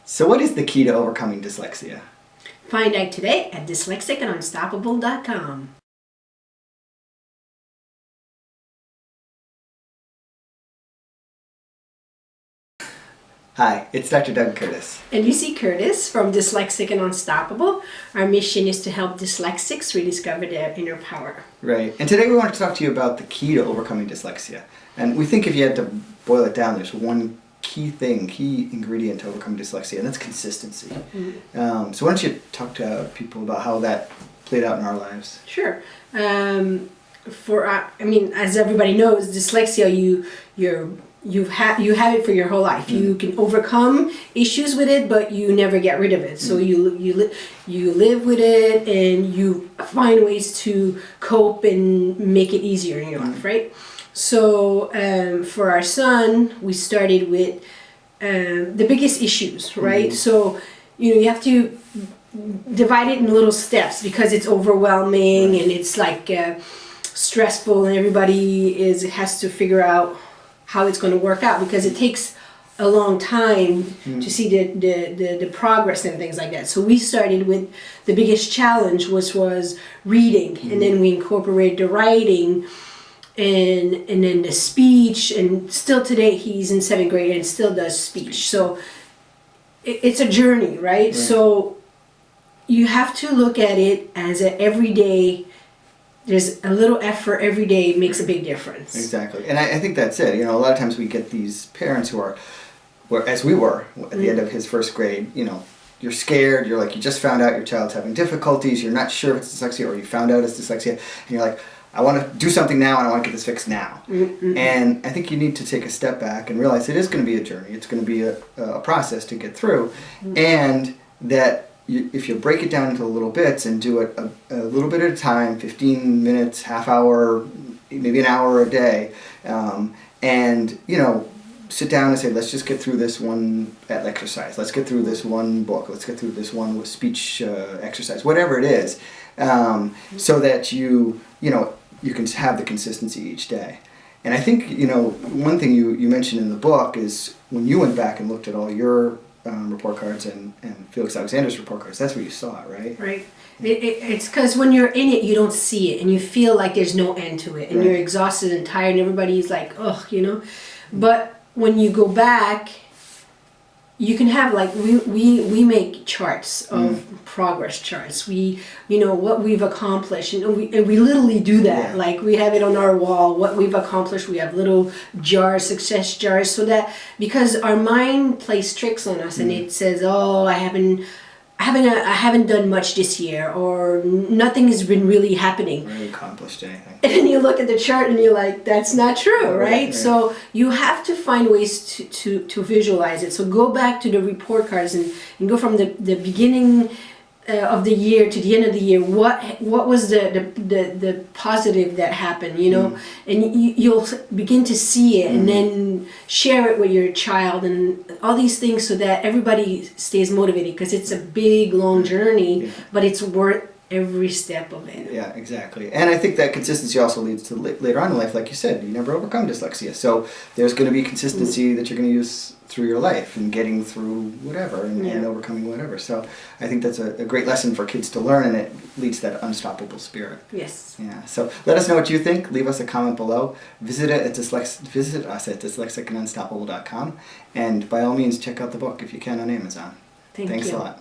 So what is the key to overcoming dyslexia? Find out today at dyslexicanunstoppable.com. Hi, it's Dr. Doug Curtis. And Lucy Curtis from Dyslexic and Unstoppable. Our mission is to help dyslexics rediscover their inner power. Right, and today we want to talk to you about the key to overcoming dyslexia. And we think if you had to boil it down, there's one key ingredient to overcome dyslexia, and that's consistency. Mm-hmm. So why don't you talk to people about how that played out in our lives? Sure. As everybody knows, dyslexia, you have it for your whole life. Mm. You can overcome issues with it, but you never get rid of it. So you live with it, and you find ways to cope and make it easier in your life, right? So for our son, we started with the biggest issues, right? So you have to divide it in little steps because it's overwhelming and it's like stressful, and everybody has to figure out how it's going to work out because it takes a long time to see the progress and things like that. So we started with the biggest challenge, which was reading, and then we incorporated the writing and then the speech, and still today he's in 7th grade and still does speech. So it's a journey, right? So you have to look at it as an everyday. There's a little effort every day makes a big difference. Exactly. And I think that's it. A lot of times we get these parents who are, as we were at the end of his 1st grade, you're scared, you just found out your child's having difficulties, you're not sure if it's dyslexia, or you found out it's dyslexia, and you're like, I want to do something now and I want to get this fixed now. Mm-hmm. And I think you need to take a step back and realize it is going to be a journey. It's going to be a process to get through. Mm-hmm. And that if you break it down into little bits and do it a little bit at a time, 15 minutes, half hour, maybe an hour a day, and sit down and say, let's just get through this one exercise. Let's get through this one book. Let's get through this one speech exercise, whatever it is, so that you can have the consistency each day. And I think, one thing you mentioned in the book is when you went back and looked at all your report cards and Felix Alexander's report cards, that's where you saw it, right? Right. It's because when you're in it, you don't see it, and you feel like there's no end to it, and you're exhausted and tired, and everybody's like, ugh, But when you go back, you can have we make charts of progress charts. We what we've accomplished, and we literally do that. Yeah. We have it on our wall, what we've accomplished. We have little jars, success jars, so that because our mind plays tricks on us, and it says, oh, I haven't done much this year, or nothing has been really happening. Really accomplished anything. And then you look at the chart and you're like, that's not true, right? So you have to find ways to visualize it. So go back to the report cards and go from the beginning of the year to the end of the year. What was the positive that happened, and you'll begin to see it, and then share it with your child and all these things, so that everybody stays motivated, because it's a big, long journey, but it's worth every step of it. Yeah, exactly. And I think that consistency also leads to later on in life, like you said, you never overcome dyslexia. So there's going to be consistency that you're going to use through your life and getting through whatever and overcoming whatever. So I think that's a great lesson for kids to learn, and it leads to that unstoppable spirit. Yes. Yeah. So let us know what you think. Leave us a comment below. Visit us at dyslexicanunstoppable.com, and by all means check out the book if you can on Amazon. Thanks a lot.